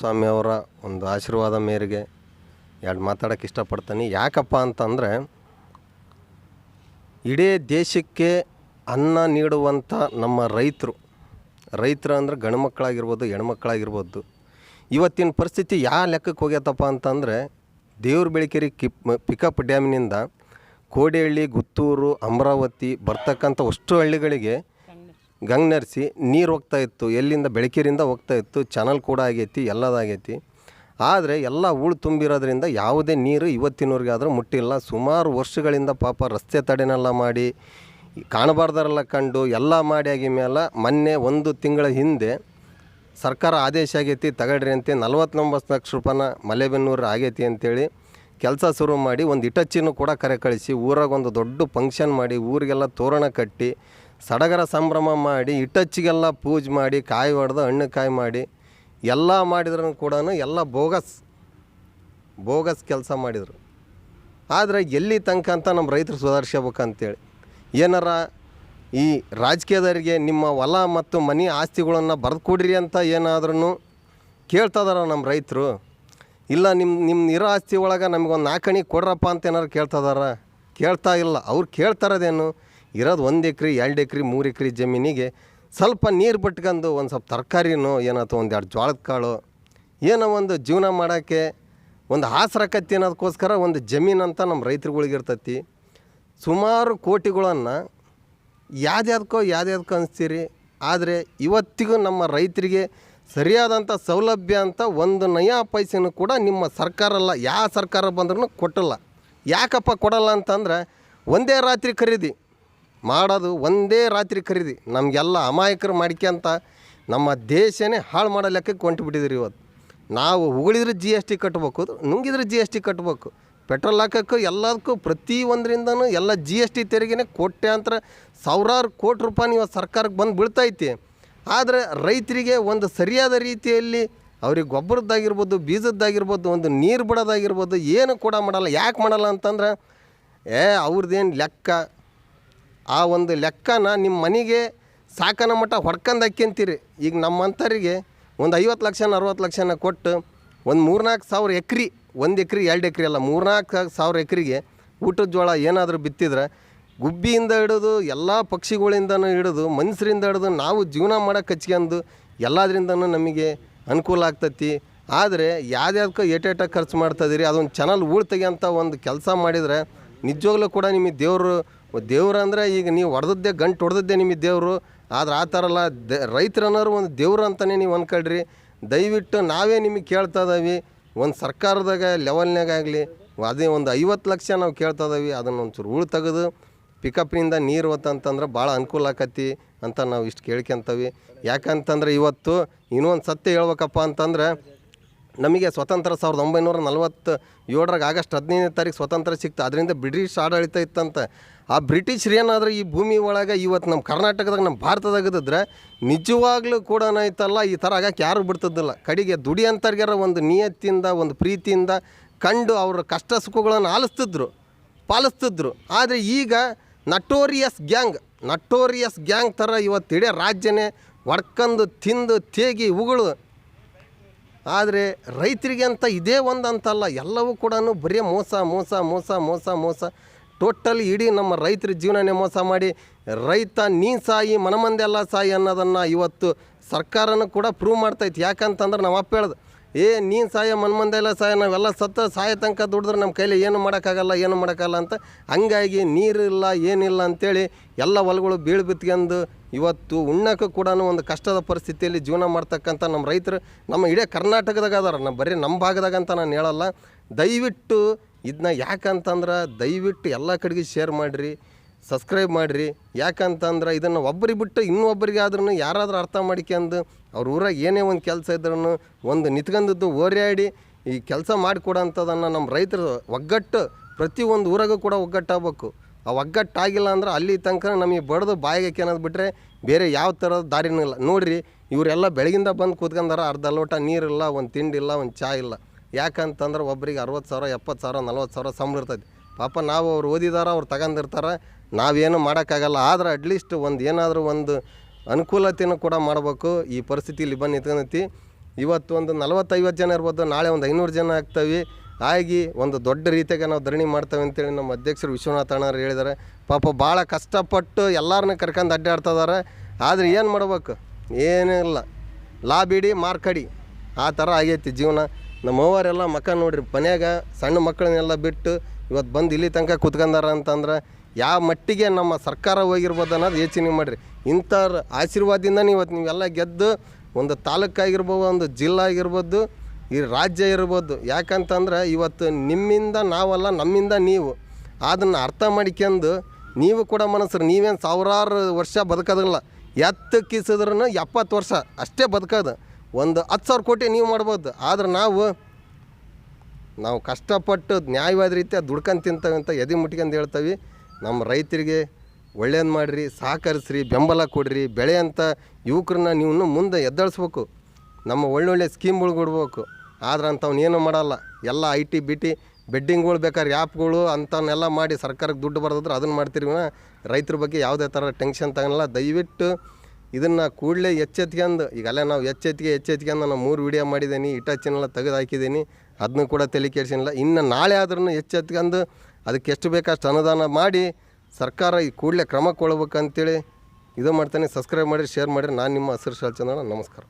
ಸ್ವಾಮಿಯವರ ಒಂದು ಆಶೀರ್ವಾದ ಮೇರೆಗೆ ಎರಡು ಮಾತಾಡೋಕ್ಕೆ ಇಷ್ಟಪಡ್ತೀನಿ. ಯಾಕಪ್ಪ ಅಂತಂದರೆ, ಇಡೀ ದೇಶಕ್ಕೆ ಅನ್ನ ನೀಡುವಂಥ ನಮ್ಮ ರೈತರು ಅಂದರೆ ಗಂಡು ಮಕ್ಕಳಾಗಿರ್ಬೋದು, ಹೆಣ್ಮಕ್ಳಾಗಿರ್ಬೋದು, ಇವತ್ತಿನ ಪರಿಸ್ಥಿತಿ ಯಾವ ಲೆಕ್ಕಕ್ಕೆ ಹೋಗ್ಯತಪ್ಪ ಅಂತಂದರೆ, ದೇವ್ರ ಬೆಳಕೆರೆ ಪಿಕಪ್ ಡ್ಯಾಮಿನಿಂದ ಕೋಡಿಹಳ್ಳಿ, ಗುತ್ತೂರು, ಅಮರಾವತಿ ಬರ್ತಕ್ಕಂಥ ಅಷ್ಟು ಹಳ್ಳಿಗಳಿಗೆ ಗಂಗನರ್ಸಿ ನೀರು ಹೋಗ್ತಾಯಿತ್ತು. ಎಲ್ಲಿಂದ ಬೆಳಕೆರೆಯಿಂದ ಹೋಗ್ತಾಯಿತ್ತು. ಚಾನಲ್ ಕೂಡ ಆಗೈತಿ, ಎಲ್ಲದಾಗೈತಿ. ಆದರೆ ಎಲ್ಲ ಹೂಳು ತುಂಬಿರೋದ್ರಿಂದ ಯಾವುದೇ ನೀರು ಇವತ್ತಿನವ್ರಿಗೆ ಆದರೂ ಮುಟ್ಟಿಲ್ಲ. ಸುಮಾರು ವರ್ಷಗಳಿಂದ ಪಾಪ ರಸ್ತೆ ತಡೆನೆಲ್ಲ ಮಾಡಿ, ಕಾಣಬಾರ್ದರೆಲ್ಲ ಕಂಡು ಎಲ್ಲ ಮಾಡಿ ಆಗಿ ಮೇಲೆ ಮೊನ್ನೆ 1 ತಿಂಗಳ ಹಿಂದೆ ಸರ್ಕಾರ ಆದೇಶ ಆಗೈತಿ, ತಗೊಳ್ರಿ ಅಂತ 49 ಲಕ್ಷ ರೂಪಾಯಿನ ಮಲೆಬೆನ್ನೂರು ಆಗೈತಿ ಅಂಥೇಳಿ ಕೆಲಸ ಶುರು ಮಾಡಿ ಒಂದು ಇಟಚ್ಚಿನೂ ಕೂಡ ಕರೆ ಕಳಿಸಿ ಊರಾಗ ಒಂದು ದೊಡ್ಡ ಫಂಕ್ಷನ್ ಮಾಡಿ ಊರಿಗೆಲ್ಲ ತೋರಣ ಕಟ್ಟಿ ಸಡಗರ ಸಂಭ್ರಮ ಮಾಡಿ ಇಟಚ್ಚಿಗೆಲ್ಲ ಪೂಜೆ ಮಾಡಿ ಕಾಯಿ ಹೊಡೆದು ಹಣ್ಣು ಕಾಯಿ ಮಾಡಿ ಎಲ್ಲ ಮಾಡಿದ್ರೂ ಕೂಡ ಎಲ್ಲ ಬೋಗಸ್ ಕೆಲಸ ಮಾಡಿದರು. ಆದರೆ ಎಲ್ಲಿ ತನಕ ಅಂತ ನಮ್ಮ ರೈತರು ಸುಧಾರಿಸ್ಬೇಕಂತೇಳಿ ಏನಾರ ಈ ರಾಜಕೀಯದವರಿಗೆ ನಿಮ್ಮ ಹೊಲ ಮತ್ತು ಮನೆ ಆಸ್ತಿಗಳನ್ನು ಬರೆದು ಕೊಡ್ರಿ ಅಂತ ಏನಾದ್ರೂ ಕೇಳ್ತದಾರ ನಮ್ಮ ರೈತರು? ಇಲ್ಲ ನಿಮ್ಮ ಇರೋ ಆಸ್ತಿ ಒಳಗೆ ನಮಗೊಂದು 4 ಅಣಿ ಕೊಡ್ರಪ್ಪ ಅಂತ ಏನಾರು ಕೇಳ್ತಾ ಇಲ್ಲ. ಅವ್ರು ಕೇಳ್ತಾರದೇನು, ಇರೋದು 1 ಎಕರೆ 2 ಎಕರೆ 3 ಎಕರೆ ಜಮೀನಿಗೆ ಸ್ವಲ್ಪ ನೀರು ಬಿಟ್ಕೊಂಡು ಒಂದು ಸ್ವಲ್ಪ ತರಕಾರಿನೋ ಏನೋ ಅಥವಾ 1-2 ಜೋಳದ ಕಾಳು ಏನೋ ಒಂದು ಜೀವನ ಮಾಡೋಕ್ಕೆ ಒಂದು ಆಸರಕತ್ತಿ ಅನ್ನೋದಕ್ಕೋಸ್ಕರ ಒಂದು ಜಮೀನು ಅಂತ ನಮ್ಮ ರೈತರುಗಳಿಗಿರ್ತೈತಿ. ಸುಮಾರು ಕೋಟಿಗಳನ್ನು ಯಾವ್ದ್ಯಾವ್ದಕ್ಕೋ ಅನಿಸ್ತೀರಿ. ಆದರೆ ಇವತ್ತಿಗೂ ನಮ್ಮ ರೈತರಿಗೆ ಸರಿಯಾದಂಥ ಸೌಲಭ್ಯ ಅಂತ 1 ನಯಾ ಪೈಸೆನೂ ಕೂಡ ನಿಮ್ಮ ಸರ್ಕಾರ ಅಲ್ಲ, ಯಾವ ಸರ್ಕಾರ ಬಂದ್ರೂ ಕೊಟ್ಟಿಲ್ಲ. ಯಾಕಪ್ಪ ಕೊಡಲ್ಲ ಅಂತಂದ್ರೆ, ಒಂದೇ ರಾತ್ರಿ ಖರೀದಿ ಮಾಡೋದು, ಒಂದೇ ರಾತ್ರಿ ಖರೀದಿ ನಮಗೆಲ್ಲ ಅಮಾಯಕರು ಮಾಡ್ಕೊಂತ ನಮ್ಮ ದೇಶನೇ ಹಾಳು ಮಾಡೋ ಲೆಕ್ಕಕ್ಕೆ ಹೊಂಟುಬಿಟ್ಟಿದ್ರಿ. ಇವತ್ತು ನಾವು ಉಗುಳಿದ್ರೆ GST ಕಟ್ಬೇಕು, ನುಂಗಿದ್ರೆ GST ಕಟ್ಬೇಕು. ಪೆಟ್ರೋಲ್ ಹಾಕೋಕ್ಕೂ ಎಲ್ಲದಕ್ಕೂ ಪ್ರತಿಯೊಂದರಿಂದನೂ ಎಲ್ಲ GST ತೆರಿಗೆನೇ ಕೋಟ್ಯಾಂತರ ಸಾವಿರಾರು ಕೋಟಿ ರೂಪಾಯಿ ಇವತ್ತು ಸರ್ಕಾರಕ್ಕೆ ಬಂದು ಬೀಳ್ತೈತಿ. ಆದರೆ ರೈತರಿಗೆ ಒಂದು ಸರಿಯಾದ ರೀತಿಯಲ್ಲಿ ಅವ್ರಿಗೆ ಗೊಬ್ಬರದ್ದಾಗಿರ್ಬೋದು, ಬೀಜದ್ದಾಗಿರ್ಬೋದು, ಒಂದು ನೀರು ಬಿಡೋದಾಗಿರ್ಬೋದು ಏನು ಕೂಡ ಮಾಡಲ್ಲ. ಯಾಕೆ ಮಾಡಲ್ಲ ಅಂತಂದ್ರೆ, ಅವ್ರದ್ದೇನು ಲೆಕ್ಕ, ಆ ಒಂದು ಲೆಕ್ಕನ ನಿಮ್ಮ ಮನೆಗೆ ಸಾಕನ ಮಟ್ಟ ಹೊಡ್ಕೊಂಡು ಹಾಕ್ಯಂತೀರಿ. ಈಗ ನಮ್ಮಂಥವ್ರಿಗೆ ಒಂದು 50 ಲಕ್ಷ 60 ಲಕ್ಷನ ಕೊಟ್ಟು ಒಂದು 3-4 ಸಾವಿರ ಎಕರೆ, 1 ಎಕರೆ 2 ಎಕರೆ ಅಲ್ಲ 3-4 ಸಾವಿರ ಎಕರೆಗೆ ಊಟದ ಜೋಳ ಏನಾದರೂ ಬಿತ್ತಿದ್ರೆ ಗುಬ್ಬಿಯಿಂದ ಹಿಡಿದು ಎಲ್ಲ ಪಕ್ಷಿಗಳಿಂದನೂ ಹಿಡಿದು ಮನುಷ್ಯರಿಂದ ಹಿಡಿದು ನಾವು ಜೀವನ ಮಾಡೋಕೆ ಹಚ್ಕೊಂಡು ಎಲ್ಲದರಿಂದನೂ ನಮಗೆ ಅನುಕೂಲ ಆಗ್ತೈತಿ. ಆದರೆ ಯಾವ್ದ್ಯಾವ್ದಕ್ಕೂ ಏಟೇಟ ಖರ್ಚು ಮಾಡ್ತಾಯಿದ್ದೀರಿ. ಅದೊಂದು ಚಾನಲ್ ತೆಗಿಯೋಂಥ ಒಂದು ಕೆಲಸ ಮಾಡಿದರೆ ನಿಜವಾಗ್ಲೂ ಕೂಡ ನಿಮಗೆ ದೇವ್ರು ಅಂದರೆ ಈಗ ನೀವು ಗಂಟು ಹೊಡೆದದ್ದೇ ನಿಮಗೆ ದೇವರು. ಆದ್ರೆ ಆ ಥರ ಅಲ್ಲ, ರೈತರನ್ನೋರು ಒಂದು ದೇವ್ರು ಅಂತಲೇ ನೀವು ಅಂದ್ಕೊಳ್ರಿ. ದಯವಿಟ್ಟು ನಾವೇ ನಿಮಗೆ ಕೇಳ್ತಾ ಇದ್ದೀವಿ, ಒಂದು ಸರ್ಕಾರದಾಗ ಲೆವೆಲ್ನಾಗಾಗಲಿ ಅದೇ ಒಂದು 50 ಲಕ್ಷ ನಾವು ಕೇಳ್ತಾ ಇದ್ದೀವಿ. ಅದನ್ನು ಒಂಚೂರು ತೆಗೆದು ಪಿಕಪ್ನಿಂದ ನೀರು ಹೊತ್ತಂತಂದ್ರೆ ಭಾಳ ಅನುಕೂಲ ಆಕತಿ ಅಂತ ನಾವು ಇಷ್ಟು ಕೇಳ್ಕೊಂತೀವಿ. ಯಾಕಂತಂದ್ರೆ ಇವತ್ತು ಇನ್ನೊಂದು ಸತ್ಯ ಹೇಳ್ಬೇಕಪ್ಪ ಅಂತಂದ್ರೆ, ನಮಗೆ ಸ್ವತಂತ್ರ 1947 ಆಗಸ್ಟ್ 15ನೇ ತಾರೀಕು ಸ್ವತಂತ್ರ ಸಿಕ್ತು. ಅದರಿಂದ ಬ್ರಿಟಿಷ್ ಆಡಳಿತ ಇತ್ತಂತ. ಆ ಬ್ರಿಟಿಷರು ಏನಾದರೂ ಈ ಭೂಮಿ ಒಳಗೆ ಇವತ್ತು ನಮ್ಮ ಕರ್ನಾಟಕದಾಗ ನಮ್ಮ ಭಾರತದಾಗದಿದ್ರೆ ನಿಜವಾಗ್ಲೂ ಕೂಡ ಐತಲ್ಲ ಈ ಥರ ಆಗಕ್ಕೆ ಯಾರು ಬಿಡ್ತಿದ್ದಿಲ್ಲ. ಕಡೆಗೆ ದುಡಿಯಂಥವ್ರಿಗಾರ ಒಂದು ನಿಯತ್ತಿಂದ ಒಂದು ಪ್ರೀತಿಯಿಂದ ಕಂಡು ಅವ್ರ ಕಷ್ಟ ಸುಖಗಳನ್ನು ಪಾಲಿಸ್ತಿದ್ರು. ಆದರೆ ಈಗ ನಟೋರಿಯಸ್ ಗ್ಯಾಂಗ್ ಥರ ಇವತ್ತು ಇಡೀ ರಾಜ್ಯನೇ ಒಡ್ಕೊಂಡು ತಿಂದು ತೇಗಿ ಉಗುಳು. ಆದರೆ ರೈತರಿಗೆ ಅಂತ ಇದೇ ಒಂದು ಅಂತಲ್ಲ, ಎಲ್ಲವೂ ಕೂಡ ಬರೀ ಮೋಸ. ಟೋಟಲಿ ಇಡೀ ನಮ್ಮ ರೈತರ ಜೀವನನೇ ಮೋಸ ಮಾಡಿ ರೈತ ನೀನು ಸಾಯಿ ಮನಮಂದೆಲ್ಲ ಸಾಯಿ ಅನ್ನೋದನ್ನು ಇವತ್ತು ಸರ್ಕಾರನೂ ಕೂಡ ಪ್ರೂವ್ ಮಾಡ್ತೈತಿ. ಯಾಕಂತಂದ್ರೆ ನಾವು ಅಪ್ಪ ಹೇಳ್ದು, ನೀನು ಸಾಯ ಮನಮಂದೆಲ್ಲ ಸಾಯ, ನಾವೆಲ್ಲ ಸಾಯ ತನಕ ದುಡಿದ್ರೆ ನಮ್ಮ ಕೈಲಿ ಏನು ಮಾಡೋಕ್ಕಾಗಲ್ಲ ಅಂತ. ಹಂಗಾಗಿ ನೀರಿಲ್ಲ ಏನಿಲ್ಲ ಅಂಥೇಳಿ ಎಲ್ಲ ಹೊಲಗಳು ಬೀಳು ಬಿತ್ಕೊಂಡು ಇವತ್ತು ಉಣ್ಣೋಕ್ಕೂ ಕೂಡ ಒಂದು ಕಷ್ಟದ ಪರಿಸ್ಥಿತಿಯಲ್ಲಿ ಜೀವನ ಮಾಡ್ತಕ್ಕಂಥ ನಮ್ಮ ರೈತರು ನಮ್ಮ ಇಡೀ ಕರ್ನಾಟಕದಾಗ ಅದಾರ. ಬರೀ ನಮ್ಮ ಭಾಗದಾಗ ಅಂತ ನಾನು ಹೇಳಲ್ಲ. ದಯವಿಟ್ಟು ಇದನ್ನ ಯಾಕಂತಂದ್ರೆ ದಯವಿಟ್ಟು ಎಲ್ಲ ಕಡೆಗೆ ಶೇರ್ ಮಾಡಿರಿ, ಸಬ್ಸ್ಕ್ರೈಬ್ ಮಾಡಿರಿ. ಯಾಕಂತಂದ್ರೆ ಇದನ್ನು ಒಬ್ಬರಿಗೆ ಬಿಟ್ಟು ಇನ್ನೊಬ್ಬರಿಗೆ ಆದ್ರೂ ಯಾರಾದರೂ ಅರ್ಥ ಮಾಡ್ಕೊಂಡು ಅವ್ರ ಊರಾಗ ಏನೇ ಒಂದು ಕೆಲಸ ಇದ್ರೂ ಒಂದು ನಿಂತ್ಕೊಂಡದ್ದು ಓರ್ಯಾಡಿ ಈ ಕೆಲಸ ಮಾಡಿಕೊಡೋಂಥದ್ದನ್ನು ನಮ್ಮ ರೈತರು ಒಗ್ಗಟ್ಟು ಪ್ರತಿಯೊಂದು ಊರಾಗೂ ಕೂಡ ಒಗ್ಗಟ್ಟಾಗಬೇಕು. ಆ ಒಗ್ಗಟ್ಟಾಗಿಲ್ಲ ಅಂದ್ರೆ ಅಲ್ಲಿ ತನಕ ನಮಗೆ ಬಡ್ದು ಬಾಯಿಗೆ ಅನ್ನೋದು ಬಿಟ್ಟರೆ ಬೇರೆ ಯಾವ ಥರದ ದಾರಿನೂ ಇಲ್ಲ. ನೋಡಿರಿ, ಇವರೆಲ್ಲ ಬೆಳಗಿಂದ ಬಂದು ಕೂತ್ಕೊಂಡಾರ, ಅರ್ಧ ಲೋಟ ನೀರಿಲ್ಲ, ಒಂದು ತಿಂಡಿಲ್ಲ, ಒಂದು ಚಾ ಇಲ್ಲ. ಯಾಕಂತಂದ್ರೆ ಒಬ್ರಿಗೆ 60,000 70,000 40,000 ಸಂಬಳ ಇರ್ತೈತಿ. ಪಾಪ ನಾವು ಅವ್ರು ಓದಿದಾರ, ಅವ್ರು ತಗೊಂಡಿರ್ತಾರೆ, ನಾವೇನು ಮಾಡೋಕ್ಕಾಗಲ್ಲ. ಆದರೆ ಅಟ್ಲೀಸ್ಟ್ ಒಂದು ಏನಾದರೂ ಒಂದು ಅನುಕೂಲತೆಯೂ ಕೂಡ ಮಾಡಬೇಕು. ಈ ಪರಿಸ್ಥಿತಿಯಲ್ಲಿ ಬಂದು ನಿಂತ್ಕೊಂಡೈತಿ. ಇವತ್ತು ಒಂದು 40-50 ಜನ ಇರ್ಬೋದು, ನಾಳೆ ಒಂದು 500 ಜನ ಆಗ್ತವೆ ಆಗಿ ಒಂದು ದೊಡ್ಡ ರೀತಿಯಾಗಿ ನಾವು ಧರಣಿ ಮಾಡ್ತೇವೆ ಅಂತೇಳಿ ನಮ್ಮ ಅಧ್ಯಕ್ಷರು ವಿಶ್ವನಾಥ ಅಣ್ಣವ್ರು ಹೇಳಿದ್ದಾರೆ. ಪಾಪ ಭಾಳ ಕಷ್ಟಪಟ್ಟು ಎಲ್ಲರನ್ನ ಕರ್ಕೊಂಡು ಅಡ್ಡಾಡ್ತಿದ್ದಾರೆ. ಆದರೆ ಏನು ಮಾಡ್ಬೇಕು, ಏನಿಲ್ಲ, ಲಾಬಿಡಿ ಮಾರ್ಕಡಿ ಆ ಥರ ಆಗೈತಿ ಜೀವನ. ನಮ್ಮ ಅವ್ವರೆಲ್ಲ ಮಕ್ಕ ನೋಡ್ರಿ, ಮನ್ಯಾಗ ಸಣ್ಣ ಮಕ್ಕಳನ್ನೆಲ್ಲ ಬಿಟ್ಟು ಇವತ್ತು ಬಂದು ಇಲ್ಲಿ ತನಕ ಕೂತ್ಕೊಂಡಾರ ಅಂತಂದ್ರೆ ಯಾವ ಮಟ್ಟಿಗೆ ನಮ್ಮ ಸರ್ಕಾರ ಹೋಗಿರ್ಬೋದು ಅನ್ನೋದು ಯೋಚನೆ ಮಾಡಿರಿ. ಇಂಥವ್ರ ಆಶೀರ್ವಾದದಿಂದನೇ ಇವತ್ತು ನೀವೆಲ್ಲ ಗೆದ್ದು ಒಂದು ತಾಲೂಕಾಗಿರ್ಬೋದು, ಒಂದು ಜಿಲ್ಲೆ ಆಗಿರ್ಬೋದು, ಈ ರಾಜ್ಯ ಇರ್ಬೋದು. ಯಾಕಂತಂದ್ರೆ ಇವತ್ತು ನಿಮ್ಮಿಂದ ನಾವಲ್ಲ, ನಮ್ಮಿಂದ ನೀವು. ಅದನ್ನು ಅರ್ಥ ಮಾಡ್ಕೊಂಡು ನೀವು ಕೂಡ ಮನಸ್ಸರು, ನೀವೇನು ಸಾವಿರಾರು ವರ್ಷ ಬದುಕೋದಿಲ್ಲ, ಎತ್ತು ಕಿಸಿದ್ರೂ 70 ವರ್ಷ ಅಷ್ಟೇ ಬದುಕೋದು. ಒಂದು 10,000 ಕೋಟಿ ನೀವು ಮಾಡ್ಬೋದು. ಆದ್ರೆ ನಾವು ಕಷ್ಟಪಟ್ಟು ನ್ಯಾಯವಾದ ರೀತಿ ದುಡ್ಕೊಂಡು ತಿಂತೇವೆ ಅಂತ ಎದೆ ಮುಟ್ಕೊಂಡು ಹೇಳ್ತೀವಿ. ನಮ್ಮ ರೈತರಿಗೆ ಒಳ್ಳೇದು ಮಾಡಿರಿ, ಸಹಕರಿಸ್ರಿ, ಬೆಂಬಲ ಕೊಡಿರಿ. ಬೆಳೆಯಂಥ ಯುವಕರನ್ನ ನೀವು ಮುಂದೆ ಎದ್ದೇಳಿಸ್ಬೇಕು. ನಮ್ಮ ಒಳ್ಳೊಳ್ಳೆ ಸ್ಕೀಮ್ಗಳು ಕೊಡ್ಬೇಕು. ಆದ್ರೆ ಅಂಥವ್ನೇನು ಮಾಡಲ್ಲ. ಎಲ್ಲ IT BT ಬೆಡ್ಡಿಂಗ್ಗಳು ಬೇಕಾದ್ರೆ ಆ್ಯಪ್ಗಳು ಅಂಥವನ್ನೆಲ್ಲ ಮಾಡಿ ಸರ್ಕಾರಕ್ಕೆ ದುಡ್ಡು ಬರೋದ್ರೆ ಅದನ್ನು ಮಾಡ್ತೀರಿ. ರೈತರ ಬಗ್ಗೆ ಯಾವುದೇ ಥರ ಟೆನ್ಷನ್ ತಗೊಳಲ್ಲ. ದಯವಿಟ್ಟು ಇದನ್ನು ಕೂಡಲೇ ಎಚ್ಚೆತ್ಕೊಂಡು, ಈಗಲ್ಲ ನಾವು ಎಚ್ಚೆತ್ಕೊಂಡು ನಾನು 3 ವಿಡಿಯೋ ಮಾಡಿದ್ದೀನಿ, ಇಟಾಚಿನೆಲ್ಲ ತೆಗೆದು ಹಾಕಿದ್ದೀನಿ. ಅದನ್ನು ಕೂಡ ತಲೆ ಕೆಡಿಸಿಲ್ಲ. ಇನ್ನು ನಾಳೆ ಆದ್ರೂ ಎಚ್ಚೆತ್ಕೊಂಡು ಅದಕ್ಕೆ ಎಷ್ಟು ಬೇಕಷ್ಟು ಅನುದಾನ ಮಾಡಿ ಸರ್ಕಾರ ಈ ಕೂಡಲೇ ಕ್ರಮ ಕೊಡ್ಬೇಕಂತೇಳಿ ಇದು ಮಾಡ್ತಾನೆ. ಸಬ್ಸ್ಕ್ರೈಬ್ ಮಾಡಿರಿ, ಶೇರ್ ಮಾಡಿರಿ. ನಾನು ನಿಮ್ಮ ಹಸಿರು ಶಾಲ್ ಚಂದ್ರಣ್ಣ. ನಮಸ್ಕಾರ.